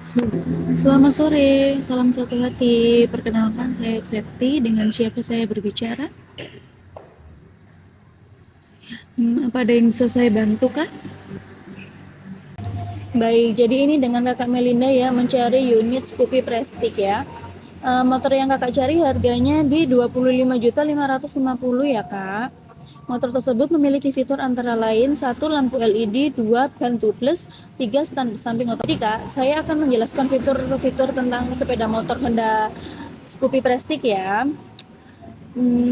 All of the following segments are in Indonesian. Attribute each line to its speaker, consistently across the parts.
Speaker 1: Selamat sore, salam satu hati. Perkenalkan saya Septi, dengan siapa saya berbicara? Apa ada yang bisa saya bantu kah? Baik, jadi ini dengan kakak Melinda ya, mencari unit Scoopy Prestige ya. Motor yang kakak cari harganya di 25.550 ya kak. Motor tersebut memiliki fitur antara lain satu lampu LED, dua ban tubeless, tiga stand samping otomatis. Jadi kak, saya akan menjelaskan fitur-fitur tentang sepeda motor Honda Scoopy Prestige ya.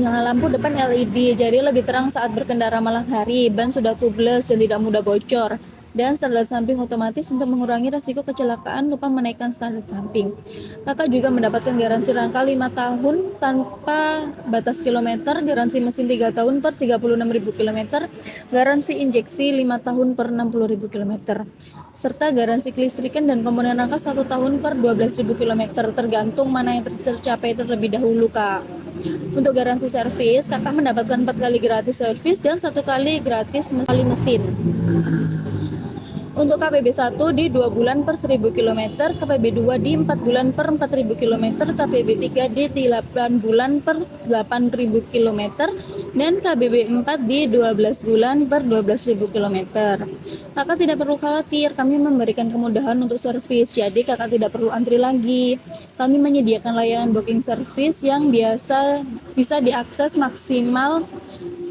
Speaker 1: Lampu depan LED, jadi lebih terang saat berkendara malam hari. Ban sudah tubeless dan tidak mudah bocor. Dan standar samping otomatis untuk mengurangi resiko kecelakaan lupa menaikkan standar samping. Kakak juga mendapatkan garansi rangka 5 tahun tanpa batas kilometer, garansi mesin 3 tahun per 36.000 km, garansi injeksi 5 tahun per 60.000 km, serta garansi kelistrikan dan komponen rangka 1 tahun per 12.000 km, tergantung mana yang tercapai terlebih dahulu kak. Untuk garansi servis, kakak mendapatkan 4 kali gratis servis dan 1 kali gratis mesin. Untuk KPB 1 di 2 bulan per 1000 km, KPB 2 di 4 bulan per 4000 km, KPB 3 di 8 bulan per 8000 km, dan KBB 4 di 12 bulan per 12.000 km. Kakak tidak perlu khawatir, kami memberikan kemudahan untuk servis, jadi kakak tidak perlu antri lagi. Kami menyediakan layanan booking service yang bisa diakses maksimal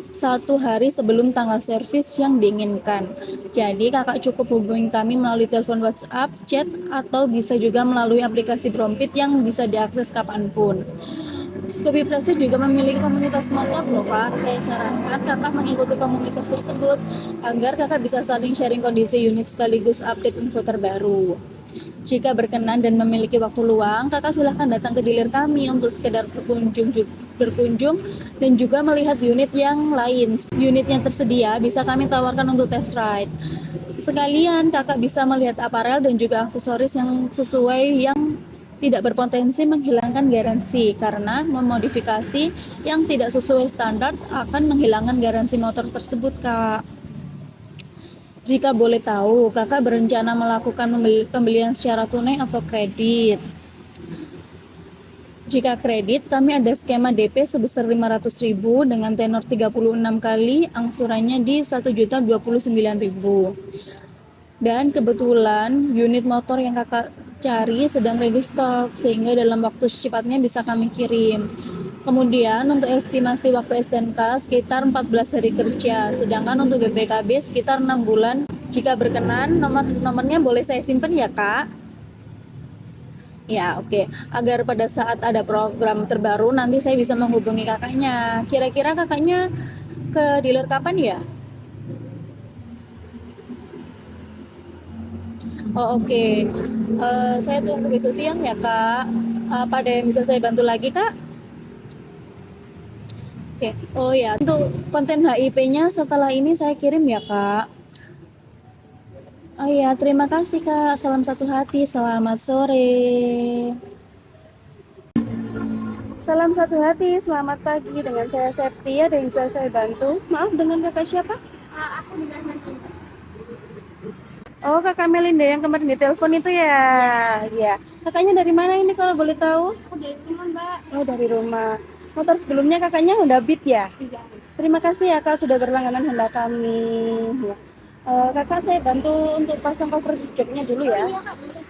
Speaker 1: 1 hari sebelum tanggal servis yang diinginkan. Jadi kakak cukup hubungi kami melalui telepon WhatsApp, chat, atau bisa juga melalui aplikasi Brompit yang bisa diakses kapanpun. Scoopy Prestige juga memiliki komunitas motor loh kak. Saya sarankan kakak mengikuti komunitas tersebut agar kakak bisa saling sharing kondisi unit sekaligus update info terbaru. Jika berkenan dan memiliki waktu luang, kakak silahkan datang ke dealer kami untuk sekedar berkunjung dan juga melihat unit yang lain. Unit yang tersedia bisa kami tawarkan untuk test ride. Sekalian kakak bisa melihat aparel dan juga aksesoris yang sesuai yang tidak berpotensi menghilangkan garansi, karena memodifikasi yang tidak sesuai standar akan menghilangkan garansi motor tersebut kak. Jika boleh tahu, kakak berencana melakukan pembelian secara tunai atau kredit? Jika kredit, kami ada skema DP sebesar 500.000 dengan tenor 36 kali, angsurannya di 1.029.000. Dan kebetulan unit motor yang kakak cari sedang ready stock, sehingga dalam waktu secepatnya bisa kami kirim. Kemudian untuk estimasi waktu STNK sekitar 14 hari kerja, sedangkan untuk BPKB sekitar 6 bulan. Jika berkenan, nomornya boleh saya simpan ya kak? Ya oke, agar pada saat ada program terbaru nanti saya bisa menghubungi kakaknya. Kira-kira kakaknya ke dealer kapan ya? Oh oke, saya tunggu besok siang ya kak. Apa ada yang bisa saya bantu lagi kak? Oke, oh ya, untuk konten HIP-nya setelah ini saya kirim ya kak. Oh iya, terima kasih kak. Salam satu hati, selamat sore. Salam satu hati, selamat pagi. Dengan saya Septi, ada yang bisa saya bantu? Maaf, dengan kakak siapa?
Speaker 2: Aku dengan Melinda.
Speaker 1: Oh, kakak Melinda yang kemarin di telepon itu ya?
Speaker 2: Iya,
Speaker 1: Iya. Kakaknya dari mana ini kalau boleh tahu?
Speaker 2: aku dari rumah Mbak.
Speaker 1: Oh, dari rumah. Motor sebelumnya kakaknya Honda Beat ya?
Speaker 2: Tiga.
Speaker 1: Terima kasih ya kak sudah berlangganan Honda kami. Ya. Kakak saya bantu untuk pasang cover jacknya dulu
Speaker 2: Oh
Speaker 1: ya.
Speaker 2: iya Kak, boleh.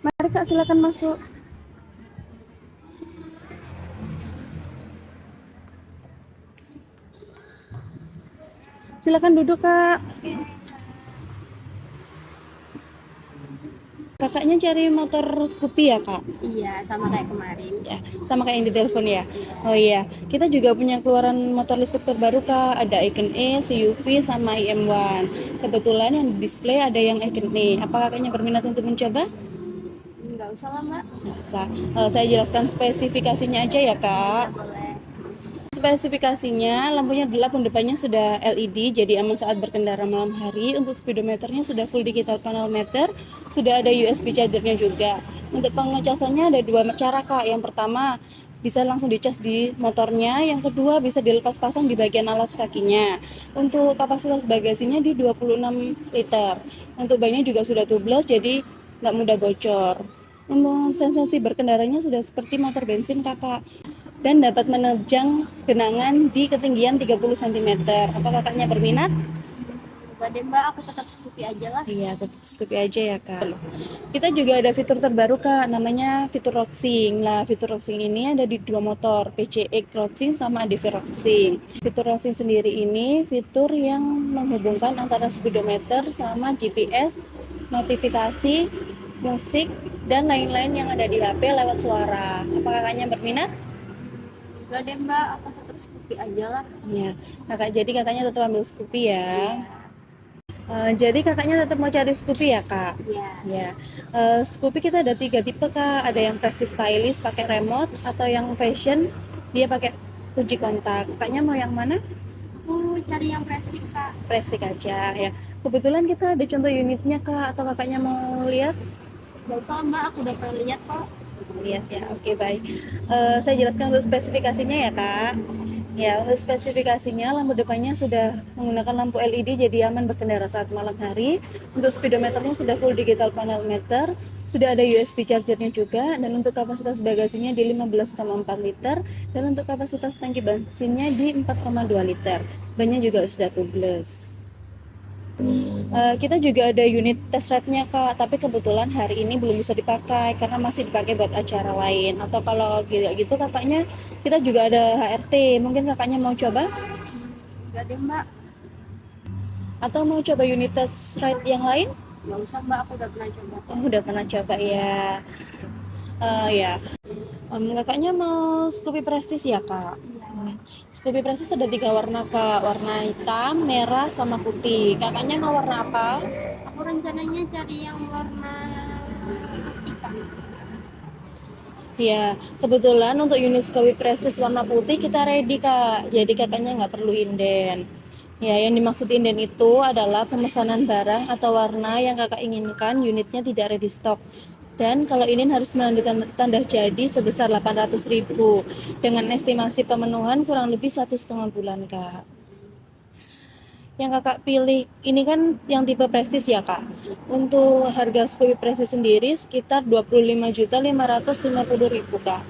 Speaker 1: Mari kak silakan masuk. Silakan duduk kak. Kakaknya cari motor Scoopy ya kak?
Speaker 2: Iya, sama kayak kemarin.
Speaker 1: Ya, sama kayak yang di telepon ya. Oh iya, kita juga punya keluaran motor listrik terbaru kak. Ada Icon E, CUV, sama IM1. Kebetulan yang di display ada yang Icon E. Apa kakaknya berminat untuk mencoba?
Speaker 2: Enggak usah lah Mbak.
Speaker 1: Bisa. Saya jelaskan spesifikasinya aja ya
Speaker 2: Oh iya,
Speaker 1: kak.
Speaker 2: boleh.
Speaker 1: Spesifikasinya, lampu depannya sudah LED, jadi aman saat berkendara malam hari. Untuk speedometernya sudah full digital chronometer, sudah ada USB chargernya juga. Untuk pengecasannya ada dua cara kak. Yang pertama, bisa langsung dicas di motornya. Yang kedua bisa dilepas pasang di bagian alas kakinya. Untuk kapasitas bagasinya di 26 liter. Untuk bannya juga sudah tubeless jadi nggak mudah bocor. Untuk sensasi berkendaranya sudah seperti motor bensin kakak, dan dapat menerjang genangan di ketinggian 30 cm. Apa kakaknya berminat?
Speaker 2: Enggak deh mbak, aku tetap Scoopy aja lah.
Speaker 1: Iya, tetap Scoopy aja ya kak. Kita juga ada fitur terbaru kak, namanya fitur Roxing. Nah, fitur Roxing ini ada di dua motor, PCX Roxing sama ADV Roxing. Fitur Roxing sendiri ini fitur yang menghubungkan antara speedometer sama GPS, notifikasi, musik, dan lain-lain yang ada di HP lewat suara. Apa kakaknya berminat?
Speaker 2: Enggak deh mbak, aku tetap Scoopy aja lah.
Speaker 1: Ya, kakak, jadi kakaknya tetap ambil Scoopy ya.
Speaker 2: Iya.
Speaker 1: Jadi kakaknya tetap mau cari Scoopy ya kak?
Speaker 2: Iya.
Speaker 1: Ya, Scoopy kita ada 3 tipe kak. Ada yang prestige stylish pakai remote, atau yang fashion dia pakai kunci kontak. Kakaknya mau yang mana?
Speaker 2: Aku cari yang plastik kak.
Speaker 1: Prestige aja ya. Kebetulan kita ada contoh unitnya kak, atau kakaknya mau lihat?
Speaker 2: Gak usah mbak, aku udah pernah lihat kok.
Speaker 1: Lihat ya, oke baik. Saya jelaskan untuk spesifikasinya ya kak. Ya, untuk spesifikasinya lampu depannya sudah menggunakan lampu LED jadi aman berkendara saat malam hari. Untuk speedometernya sudah full digital panel meter, sudah ada USB chargernya juga, dan untuk kapasitas bagasinya di 15,4 liter, dan untuk kapasitas tangki bensinnya di 4,2 liter. Bannya juga sudah tubeless. Kita juga ada unit test ride-nya kak, tapi kebetulan hari ini belum bisa dipakai karena masih dipakai buat acara lain. Atau kalau gitu kakaknya, kita juga ada HRT, mungkin kakaknya mau coba?
Speaker 2: Enggak deh mbak.
Speaker 1: Atau mau coba unit test ride yang lain?
Speaker 2: Gak usah mbak, aku udah pernah coba.
Speaker 1: Oh, udah pernah coba ya. Ya, kakaknya mau Scoopy Prestige ya kak? Scoopy Prestige ada 3 warna kak, warna hitam, merah, sama putih. Kakaknya mau warna apa?
Speaker 2: Aku rencananya cari yang warna putih kak.
Speaker 1: Ya, kebetulan untuk unit Scoopy Prestige warna putih kita ready kak, jadi kakaknya nggak perlu inden. Ya, yang dimaksud inden itu adalah pemesanan barang atau warna yang kakak inginkan unitnya tidak ready stock. Dan kalau inden harus melanjutkan tanda jadi sebesar 800.000 dengan estimasi pemenuhan kurang lebih 1,5 bulan kak. Yang kakak pilih ini kan yang tipe prestis ya kak. Untuk harga Scoopy Prestige sendiri sekitar 25.550.000 kak.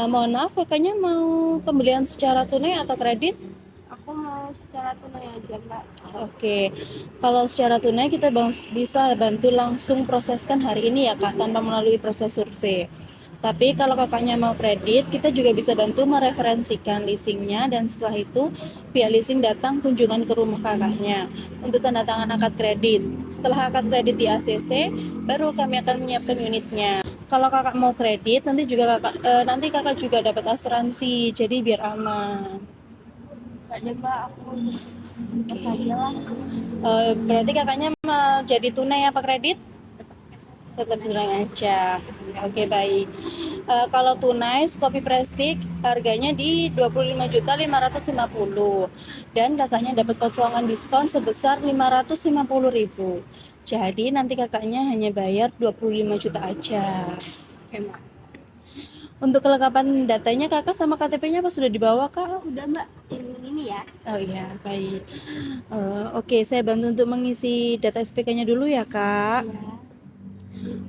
Speaker 1: Mohon maaf kakaknya mau pembelian secara tunai atau kredit?
Speaker 2: Aku mau secara tunai aja mbak.
Speaker 1: Oke, kalau secara tunai kita bisa bantu langsung proseskan hari ini ya kak, tanpa melalui proses survei. Tapi kalau kakaknya mau kredit, kita juga bisa bantu mereferensikan leasingnya, dan setelah itu pihak leasing datang kunjungan ke rumah kakaknya untuk tanda tangan akad kredit. Setelah akad kredit di ACC, baru kami akan menyiapkan unitnya. Kalau kakak mau kredit, nanti kakak juga dapat asuransi, jadi biar aman.
Speaker 2: Enggak deh mbak, aku cash aja lah.
Speaker 1: Berarti kakaknya mau jadi tunai apa kredit?
Speaker 2: Tetap cash aja.
Speaker 1: Tetap tunai aja. Oke, baik. Kalau tunai Scoopy Prestige harganya di 25.550, dan kakaknya dapat potongan diskon sebesar 550.000. Jadi nanti kakaknya hanya bayar 25 juta aja.
Speaker 2: Oke mbak.
Speaker 1: Untuk kelengkapan datanya kakak sama KTP-nya apa sudah dibawa kak?
Speaker 2: Oh udah mbak, yang ini ya.
Speaker 1: Oh iya, baik. Oke, saya bantu untuk mengisi data SPK-nya dulu ya kak.
Speaker 2: Ya,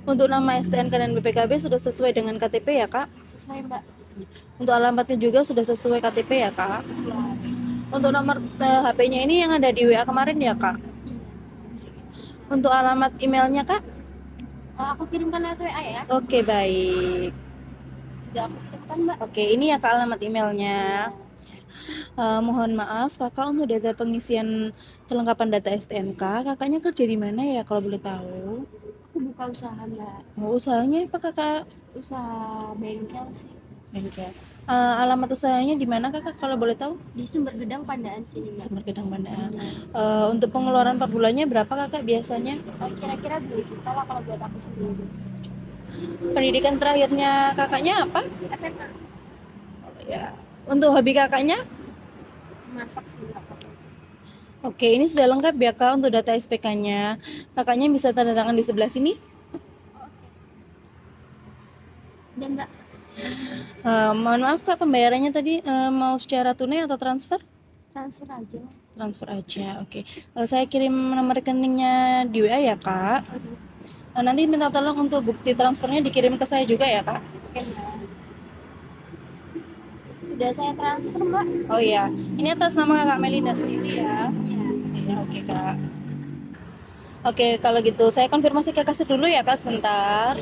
Speaker 1: Untuk nama STNK dan BPKB sudah sesuai dengan KTP ya kak?
Speaker 2: sesuai mbak.
Speaker 1: Untuk alamatnya juga sudah sesuai KTP ya kak?
Speaker 2: Sesuai.
Speaker 1: Untuk nomor HP-nya ini yang ada di WA kemarin ya kak?
Speaker 2: Iya.
Speaker 1: Untuk alamat emailnya kak?
Speaker 2: Oh, aku kirimkan lewat WA ya.
Speaker 1: Oke, baik.
Speaker 2: Sudah aku kirimkan mbak.
Speaker 1: Oke, ini ya kak alamat emailnya. Mohon maaf kakak, untuk data pengisian kelengkapan data STNK, kakaknya kerja di mana ya kalau boleh tahu?
Speaker 2: Aku buka usaha mbak.
Speaker 1: Mau usahanya apa kakak?
Speaker 2: Usaha bengkel sih.
Speaker 1: Bengkel. Alamat usahanya di mana kakak kalau boleh tahu?
Speaker 2: Di Sumber Gedang Pandaan sini mbak.
Speaker 1: Sumber Gedang Pandaan. Untuk pengeluaran per bulannya berapa kakak biasanya?
Speaker 2: Oh, kira-kira 2 juta lah kalau buat aku sendiri.
Speaker 1: Pendidikan terakhirnya kakaknya apa?
Speaker 2: SMA.
Speaker 1: Ya. Untuk hobi kakaknya?
Speaker 2: Masak sih mbak.
Speaker 1: Oke, ini sudah lengkap ya kak untuk data SPK-nya. Kakaknya bisa tanda tangan di sebelah sini.
Speaker 2: Dan mbak.
Speaker 1: Mohon maaf Kak, pembayarannya tadi mau secara tunai atau transfer?
Speaker 2: Transfer aja.
Speaker 1: Transfer aja, oke. Saya kirim nomor rekeningnya di WA ya Kak. Nanti minta tolong untuk bukti transfernya dikirim ke saya juga ya Kak.
Speaker 2: Oke, Mbak. Sudah saya transfer, Mbak.
Speaker 1: Oh iya, ini atas nama Kak Melinda sendiri ya.
Speaker 2: Iya.
Speaker 1: Iya, oke Kak. Oke, kalau gitu saya konfirmasi ke kasir dulu ya Kak sebentar.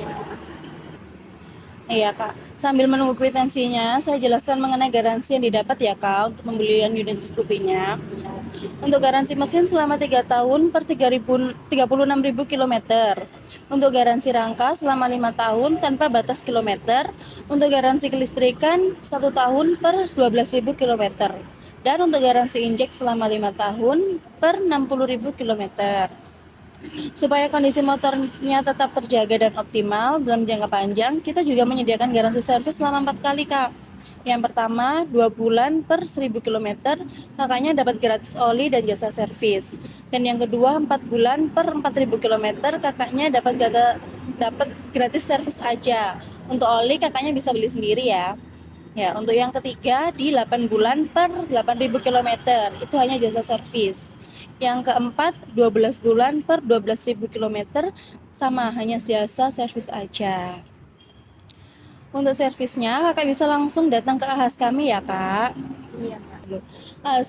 Speaker 1: Iya Kak, sambil menunggu kwitansinya, saya jelaskan mengenai garansi yang didapat ya Kak untuk pembelian unit Scoopy-nya. Untuk garansi mesin selama 3 tahun per 36.000 km. Untuk garansi rangka selama 5 tahun tanpa batas kilometer. Untuk garansi kelistrikan 1 tahun per 12.000 km. Dan untuk garansi injek selama 5 tahun per 60.000 km. Supaya kondisi motornya tetap terjaga dan optimal dalam jangka panjang, kita juga menyediakan garansi servis selama 4 kali, Kak. Yang pertama, 2 bulan per 1000 km, kakaknya dapat gratis oli dan jasa servis. Dan yang kedua, 4 bulan per 4000 km, kakaknya dapat gratis servis aja. Untuk oli kakaknya bisa beli sendiri ya. Ya, untuk yang ketiga di 8 bulan per 8.000 km, itu hanya jasa servis. Yang keempat 12 bulan per 12.000 km, sama hanya jasa servis aja. Untuk servisnya kakak bisa langsung datang ke AHAS kami ya Kak.
Speaker 2: Iya, Mbak.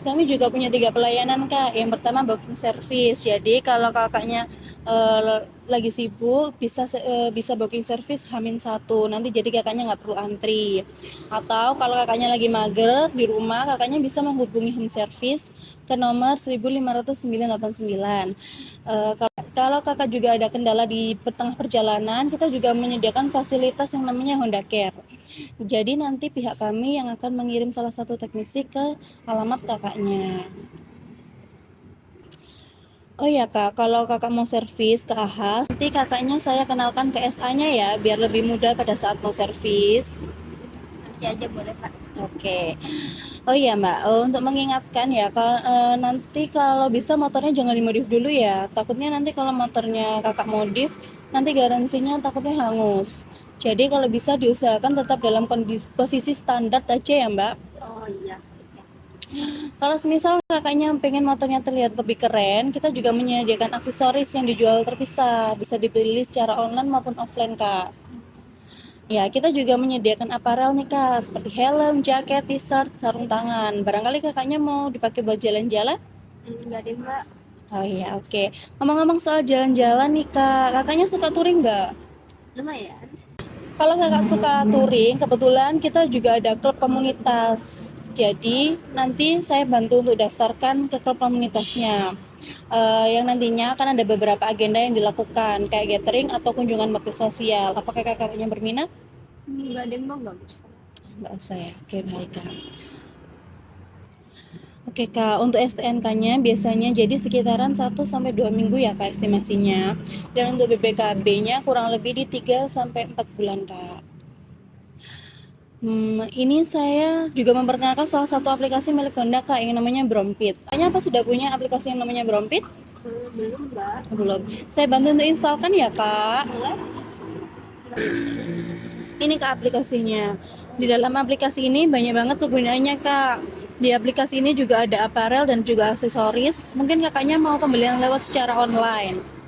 Speaker 1: Kami juga punya 3 pelayanan Kak. Yang pertama booking service. Jadi kalau kakaknya lagi sibuk bisa booking service H-1. Nanti jadi kakaknya nggak perlu antri. Atau kalau kakaknya lagi mager di rumah, kakaknya bisa menghubungi home service ke nomor 15589. Kalau kakak juga ada kendala di tengah perjalanan, kita juga menyediakan fasilitas yang namanya Honda Care. Jadi nanti pihak kami yang akan mengirim salah satu teknisi ke alamat kakaknya. Oh iya Kak, kalau kakak mau servis ke AHAS, nanti kakaknya saya kenalkan ke SA-nya ya, biar lebih mudah pada saat mau servis.
Speaker 2: Nanti aja boleh, Pak.
Speaker 1: Oke. Oh iya Mbak, untuk mengingatkan ya, nanti kalau bisa motornya jangan dimodif dulu ya. Takutnya nanti kalau motornya kakak modif, nanti garansinya takutnya hangus. Jadi kalau bisa diusahakan tetap dalam posisi standar aja ya Mbak.
Speaker 2: Oh iya.
Speaker 1: Kalau semisal kakaknya pengen motornya terlihat lebih keren, kita juga menyediakan aksesoris yang dijual terpisah, bisa dibeli secara online maupun offline Kak. Ya, kita juga menyediakan aparel nih Kak, seperti helm, jaket, t-shirt, sarung tangan. Barangkali kakaknya mau dipakai buat jalan-jalan?
Speaker 2: Enggak deh, Mbak.
Speaker 1: Oh iya, oke. Ngomong-ngomong soal jalan-jalan nih Kak, kakaknya suka touring nggak?
Speaker 2: Lumayan.
Speaker 1: Kalau kakak suka touring, kebetulan kita juga ada klub komunitas. Jadi nanti saya bantu untuk daftarkan ke klub komunitasnya. Yang nantinya akan ada beberapa agenda yang dilakukan, kayak gathering atau kunjungan bakti sosial. Apakah kakaknya berminat?
Speaker 2: Enggak deh, Mbak. Enggak usah.
Speaker 1: Nggak usah ya. Oke, baik Kak. Oke Kak, untuk STNK-nya biasanya jadi sekitaran 1 sampai 2 minggu ya Kak estimasinya. Dan untuk BPKB-nya kurang lebih di 3 sampai 4 bulan Kak. Ini saya juga memperkenalkan salah satu aplikasi milik Honda Kak yang namanya Brompit. Tanya apa sudah punya aplikasi yang namanya Brompit?
Speaker 2: Belum, Mbak.
Speaker 1: Belum. Saya bantu untuk instalkan ya Kak.
Speaker 2: Boleh?
Speaker 1: Ini ke aplikasinya. Di dalam aplikasi ini banyak banget kegunaannya Kak. Di aplikasi ini juga ada aparel dan juga aksesoris. Mungkin kakaknya mau pembelian lewat secara online.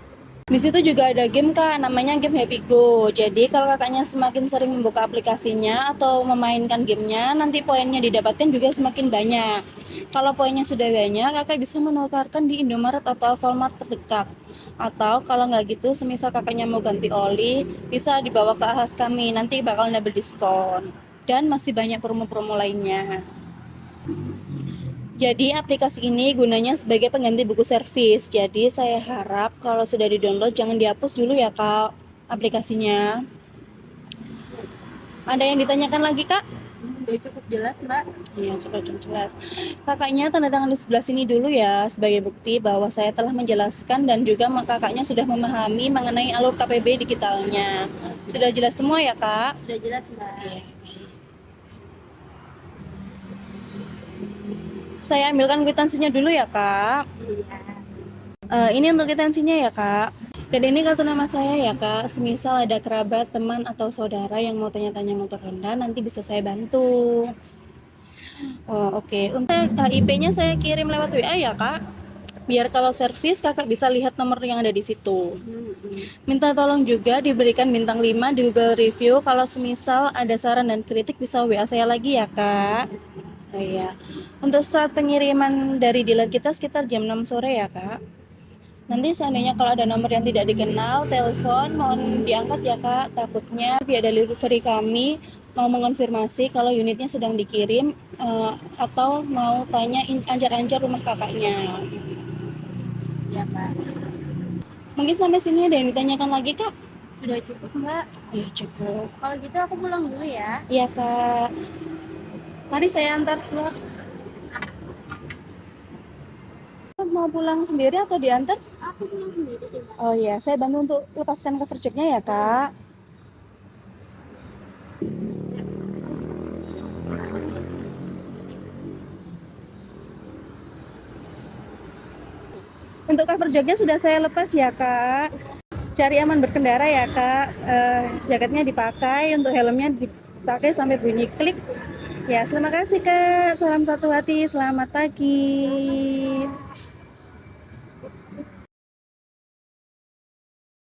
Speaker 1: Di situ juga ada game Kak, namanya game Happy Go. Jadi kalau kakaknya semakin sering membuka aplikasinya atau memainkan gamenya, nanti poinnya didapatkan juga semakin banyak. Kalau poinnya sudah banyak, kakak bisa menukarkan di Indomaret atau Alfamart terdekat. Atau kalau nggak gitu, semisal kakaknya mau ganti oli, bisa dibawa ke AHAS kami, nanti bakal double diskon. Dan masih banyak promo-promo lainnya. Jadi aplikasi ini gunanya sebagai pengganti buku servis. Jadi saya harap kalau sudah di-download jangan dihapus dulu ya Kak aplikasinya. Ada yang ditanyakan lagi Kak?
Speaker 2: Udah cukup jelas, Mbak.
Speaker 1: Iya, cukup jelas. Kakaknya tanda tangan di sebelah sini dulu ya sebagai bukti bahwa saya telah menjelaskan dan juga kakaknya sudah memahami mengenai alur KPB digitalnya. Sudah jelas semua ya Kak?
Speaker 2: Sudah jelas, Mbak.
Speaker 1: Iya. Saya ambilkan kwitansinya dulu ya Kak.
Speaker 2: Iya.
Speaker 1: Ini untuk kwitansinya ya Kak. Dan ini kartu nama saya ya kak, semisal ada kerabat, teman, atau saudara yang mau tanya-tanya motor Honda, nanti bisa saya bantu. Oh, oke. Untuk IP-nya saya kirim lewat WA ya kak, biar kalau servis kakak bisa lihat nomor yang ada di situ. Minta tolong juga diberikan bintang 5 di Google Review. Kalau semisal ada saran dan kritik bisa WA saya lagi ya kak. Oh iya. Untuk start pengiriman dari dealer kita sekitar jam 6 sore ya kak. Nanti seandainya kalau ada nomor yang tidak dikenal, telepon mohon diangkat ya kak. Takutnya pihak delivery kami mau mengonfirmasi kalau unitnya sedang dikirim atau mau tanya anjar-anjar rumah kakaknya.
Speaker 2: Ya Kak.
Speaker 1: Mungkin sampai sini ada yang ditanyakan lagi kak?
Speaker 2: Sudah cukup Mbak.
Speaker 1: Ya cukup.
Speaker 2: Kalau gitu aku pulang dulu ya.
Speaker 1: Iya kak. Mari saya antar keluar. Mau pulang sendiri atau diantar?
Speaker 2: Aku pulang sendiri sih Mbak.
Speaker 1: Oh iya, saya bantu untuk lepaskan cover checknya ya kak. Untuk cover joknya sudah saya lepas ya kak. Cari aman berkendara ya kak. Jaketnya dipakai, untuk helmnya dipakai sampai bunyi klik. Ya, terima kasih kak. Salam satu hati, selamat pagi.